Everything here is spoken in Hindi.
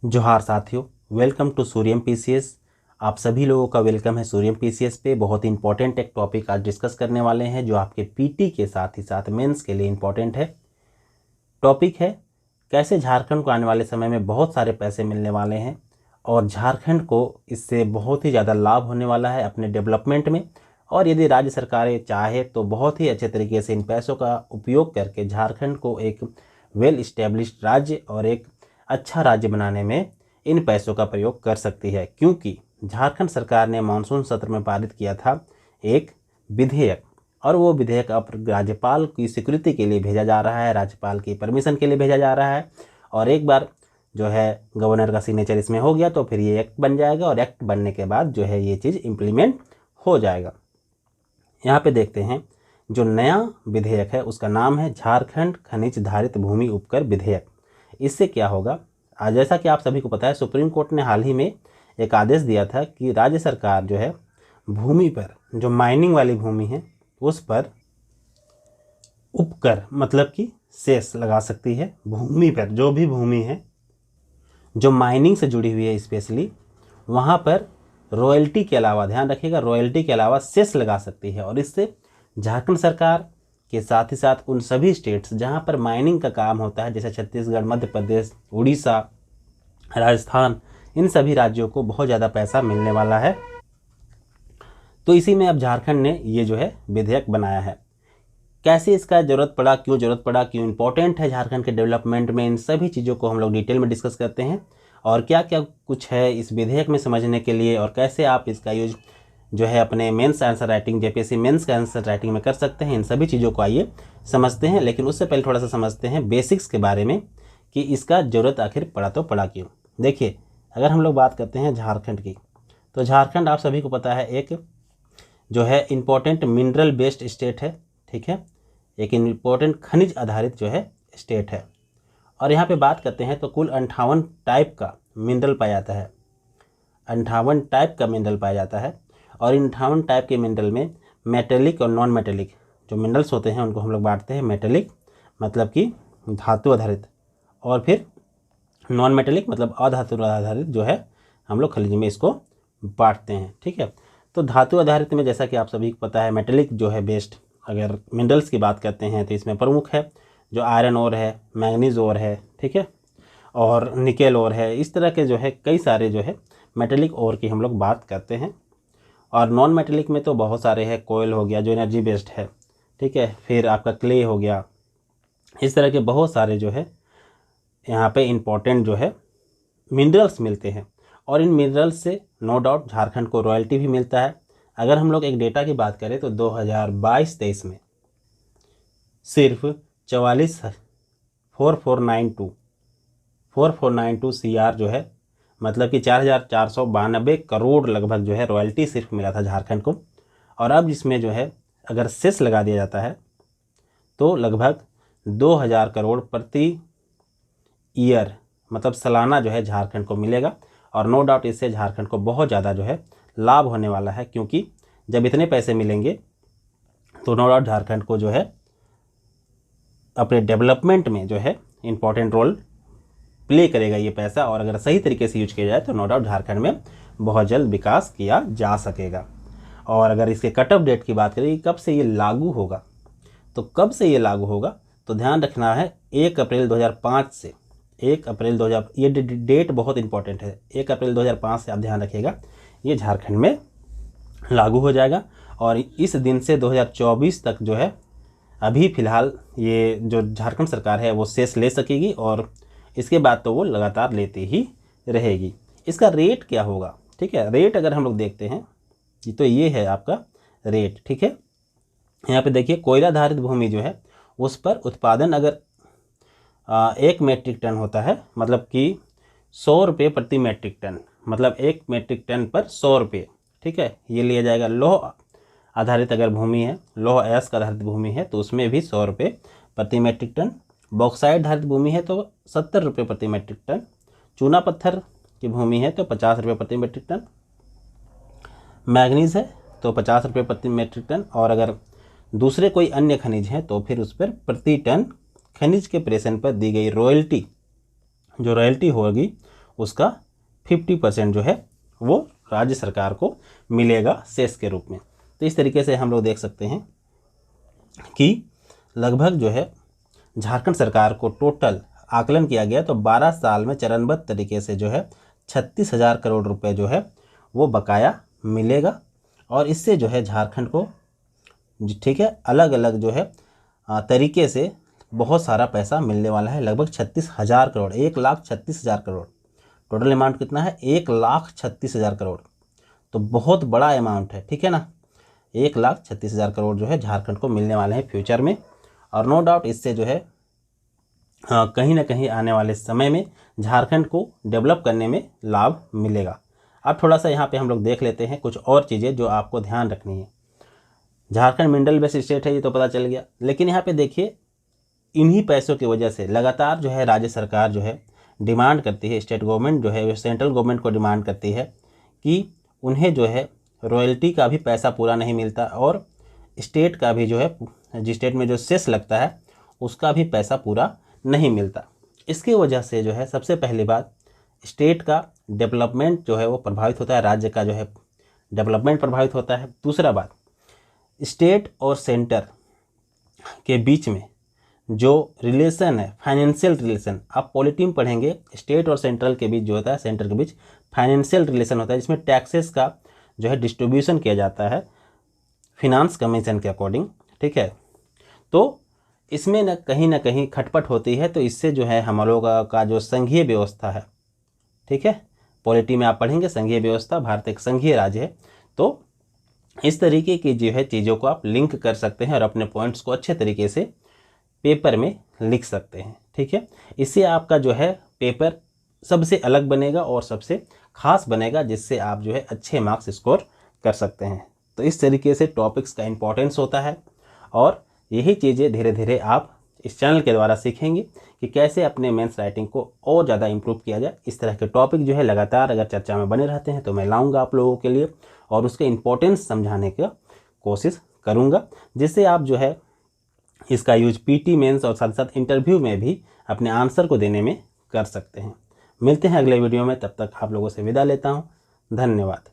जोहार साथियों, वेलकम टू सूर्यम पीसीएस। आप सभी लोगों का वेलकम है सूर्यम पीसीएस पे। बहुत इंपॉर्टेंट एक टॉपिक आज डिस्कस करने वाले हैं जो आपके पीटी के साथ ही साथ मेंस के लिए इंपॉर्टेंट है। टॉपिक है कैसे झारखंड को आने वाले समय में बहुत सारे पैसे मिलने वाले हैं और झारखंड को इससे बहुत ही ज़्यादा लाभ होने वाला है अपने डेवलपमेंट में। और यदि राज्य सरकारें चाहे तो बहुत ही अच्छे तरीके से इन पैसों का उपयोग करके झारखंड को एक वेल इस्टेब्लिश्ड राज्य और एक अच्छा राज्य बनाने में इन पैसों का प्रयोग कर सकती है, क्योंकि झारखंड सरकार ने मानसून सत्र में पारित किया था एक विधेयक और वो विधेयक अब राज्यपाल की स्वीकृति के लिए भेजा जा रहा है, राज्यपाल की परमिशन के लिए भेजा जा रहा है। और एक बार जो है गवर्नर का सिग्नेचर इसमें हो गया तो फिर ये एक्ट बन जाएगा और एक्ट बनने के बाद जो है ये चीज़ इम्प्लीमेंट हो जाएगा। यहाँ पे देखते हैं जो नया विधेयक है उसका नाम है झारखंड खनिज धारित भूमि उपकर विधेयक। इससे क्या होगा, आज जैसा कि आप सभी को पता है सुप्रीम कोर्ट ने हाल ही में एक आदेश दिया था कि राज्य सरकार जो है भूमि पर जो माइनिंग वाली भूमि है उस पर उपकर मतलब कि सेस लगा सकती है। भूमि पर जो भी भूमि है जो माइनिंग से जुड़ी हुई है स्पेशली वहाँ पर रॉयल्टी के अलावा, ध्यान रखिएगा, रॉयल्टी के अलावा सेस लगा सकती है। और इससे झारखंड सरकार के साथ ही साथ उन सभी स्टेट्स जहाँ पर माइनिंग का काम होता है जैसे छत्तीसगढ़, मध्य प्रदेश, उड़ीसा, राजस्थान, इन सभी राज्यों को बहुत ज़्यादा पैसा मिलने वाला है। तो इसी में अब झारखंड ने ये जो है विधेयक बनाया है। कैसे इसका ज़रूरत पड़ा, क्यों इम्पोर्टेंट है झारखंड के डेवलपमेंट में, इन सभी चीज़ों को हम लोग डिटेल में डिस्कस करते हैं। और क्या क्या कुछ है इस विधेयक में समझने के लिए और कैसे आप इसका यूज जो है अपने mains answer writing, JPSC mains का आंसर राइटिंग में कर सकते हैं, इन सभी चीज़ों को आइए समझते हैं। लेकिन उससे पहले थोड़ा सा समझते हैं बेसिक्स के बारे में कि इसका ज़रूरत आखिर पड़ा तो पड़ा क्यों। देखिए, अगर हम लोग बात करते हैं झारखंड की तो झारखंड आप सभी को पता है एक जो है इम्पोर्टेंट मिनरल बेस्ड स्टेट है, ठीक है, एक इम्पोर्टेंट खनिज आधारित जो है स्टेट है। और यहाँ पे बात करते हैं तो कुल 58 टाइप का मिनरल पाया जाता है, 58 टाइप का मिनरल पाया जाता है। और इन 58 टाइप के मिनरल में मेटेलिक और नॉन मेटेलिक जो मिनरल्स होते हैं उनको हम लोग बांटते हैं। मेटेलिक मतलब कि धातु आधारित और फिर नॉन मेटेलिक मतलब अधातु आधारित जो है हम लोग खनिज में इसको बांटते हैं, ठीक है। तो धातु आधारित में जैसा कि आप सभी को पता है मेटेलिक जो है बेस्ड अगर मिनरल्स की बात करते हैं तो इसमें प्रमुख है जो आयरन ओर है, मैंगनीज ओर है, ठीक है, और निकेल ओर है। इस तरह के जो है कई सारे जो है मेटेलिक ओर की हम लोग बात करते हैं। और नॉन मेटेलिक में तो बहुत सारे हैं, कोयल हो गया जो एनर्जी बेस्ड है, ठीक है, फिर आपका क्ले हो गया। इस तरह के बहुत सारे जो है यहाँ पे इम्पोर्टेंट जो है मिनरल्स मिलते हैं। और इन मिनरल्स से नो डाउट झारखंड को रॉयल्टी भी मिलता है। अगर हम लोग एक डेटा की बात करें तो 2022-23 में सिर्फ 4492 CR जो है मतलब कि 4492 करोड़ लगभग जो है रॉयल्टी सिर्फ मिला था झारखंड को। और अब इसमें जो है अगर सेस लगा दिया जाता है तो लगभग 2000 करोड़ प्रति ईयर मतलब सालाना जो है झारखंड को मिलेगा। और नो डाउट इससे झारखंड को बहुत ज़्यादा जो है लाभ होने वाला है, क्योंकि जब इतने पैसे मिलेंगे तो नो डाउट झारखंड को जो है अपने डेवलपमेंट में जो है इम्पॉर्टेंट रोल प्ले करेगा ये पैसा। और अगर सही तरीके से यूज किया जाए तो नो डाउट झारखंड में बहुत जल्द विकास किया जा सकेगा। और अगर इसके कट ऑफ डेट की बात करें कब से ये लागू होगा, तो कब से ये लागू होगा तो ध्यान रखना है 1 अप्रैल 2005 से 1 अप्रैल 2000, ये डेट बहुत इंपॉर्टेंट है। 1 अप्रैल 2005 से आप ध्यान रखिएगा ये झारखंड में लागू हो जाएगा। और इस दिन से 2024 तक जो है अभी फ़िलहाल ये जो झारखंड सरकार है वो सेस ले सकेगी और इसके बाद तो वो लगातार लेती ही रहेगी। इसका रेट क्या होगा, ठीक है, रेट अगर हम लोग देखते हैं तो ये है आपका रेट, ठीक है। यहाँ पे देखिए कोयला आधारित भूमि जो है उस पर उत्पादन अगर 1 मेट्रिक टन होता है मतलब कि 100 रुपये प्रति मेट्रिक टन, मतलब 1 मेट्रिक टन पर 100 रुपये, ठीक है, ये लिया जाएगा। लौह आधारित अगर भूमि है, लौह अयस्क आधारित भूमि है तो उसमें भी 100 रुपये प्रति मेट्रिक टन। बॉक्साइट आधारित भूमि है तो 70 रुपये प्रति मेट्रिक टन। चूना पत्थर की भूमि है तो 50 रुपये प्रति मेट्रिक टन। मैग्नीज है तो 50 रुपये प्रति मेट्रिक टन। और अगर दूसरे कोई अन्य खनिज हैं तो फिर उस पर प्रति टन खनिज के प्रेषण पर दी गई रॉयल्टी, जो रॉयल्टी होगी उसका 50% जो है वो राज्य सरकार को मिलेगा सेस के रूप में। तो इस तरीके से हम लोग देख सकते हैं कि लगभग जो है झारखंड सरकार को टोटल आकलन किया गया तो 12 साल में चरणबद्ध तरीके से जो है 36,000 करोड़ रुपए जो है वो बकाया मिलेगा। और इससे जो है झारखंड को ठीक है अलग अलग जो है तरीके से बहुत सारा पैसा मिलने वाला है। लगभग 36,000 करोड़, 1,36,000 करोड़ टोटल अमाउंट कितना है, 1,36,000 करोड़। तो बहुत बड़ा अमाउंट है, ठीक है ना। 1,36,000 करोड़ जो है झारखंड को मिलने वाले हैं फ्यूचर में। और नो डाउट इससे जो है कहीं ना कहीं आने वाले समय में झारखंड को डेवलप करने में लाभ मिलेगा। अब थोड़ा सा यहाँ पे हम लोग देख लेते हैं कुछ और चीज़ें जो आपको ध्यान रखनी है। झारखंड मिनरल बेस्ड स्टेट है, ये तो पता चल गया। लेकिन यहाँ पे देखिए इन्हीं पैसों की वजह से लगातार जो है राज्य सरकार जो है डिमांड करती है, स्टेट गवर्नमेंट जो है सेंट्रल गवर्नमेंट को डिमांड करती है कि उन्हें जो है रॉयल्टी का भी पैसा पूरा नहीं मिलता और स्टेट का भी जो है जिस स्टेट में जो सेस लगता है उसका भी पैसा पूरा नहीं मिलता। इसकी वजह से जो है सबसे पहली बात स्टेट का डेवलपमेंट जो है वो प्रभावित होता है, राज्य का जो है डेवलपमेंट प्रभावित होता है। दूसरा बात स्टेट और सेंटर के बीच में जो रिलेशन है फाइनेंशियल रिलेशन, आप पॉलिटी में पढ़ेंगे स्टेट और सेंट्रल के बीच जो होता है, सेंटर के बीच फाइनेंशियल रिलेशन होता है जिसमें टैक्सेस का जो है डिस्ट्रीब्यूशन किया जाता है फिनांस कमीशन के अकॉर्डिंग, ठीक है। तो इसमें ना कहीं खटपट होती है। तो इससे जो है हम लोगों का जो संघीय व्यवस्था है, ठीक है, पॉलिटी में आप पढ़ेंगे संघीय व्यवस्था, भारत एक संघीय राज्य है। तो इस तरीके की जो है चीज़ों को आप लिंक कर सकते हैं और अपने पॉइंट्स को अच्छे तरीके से पेपर में लिख सकते हैं, ठीक है। इससे आपका जो है पेपर सबसे अलग बनेगा और सबसे खास बनेगा जिससे आप जो है अच्छे मार्क्स स्कोर कर सकते हैं। तो इस तरीके से टॉपिक्स का इम्पोर्टेंस होता है और यही चीज़ें धीरे धीरे आप इस चैनल के द्वारा सीखेंगे कि कैसे अपने मेंस राइटिंग को और ज़्यादा इम्प्रूव किया जाए। इस तरह के टॉपिक जो है लगातार अगर चर्चा में बने रहते हैं तो मैं लाऊंगा आप लोगों के लिए और उसके इम्पोर्टेंस समझाने की कोशिश करूंगा, जिससे आप जो है इसका यूज पीटी मेंस और साथ साथ इंटरव्यू में भी अपने आंसर को देने में कर सकते हैं। मिलते हैं अगले वीडियो में, तब तक आप लोगों से विदा लेता हूँ। धन्यवाद।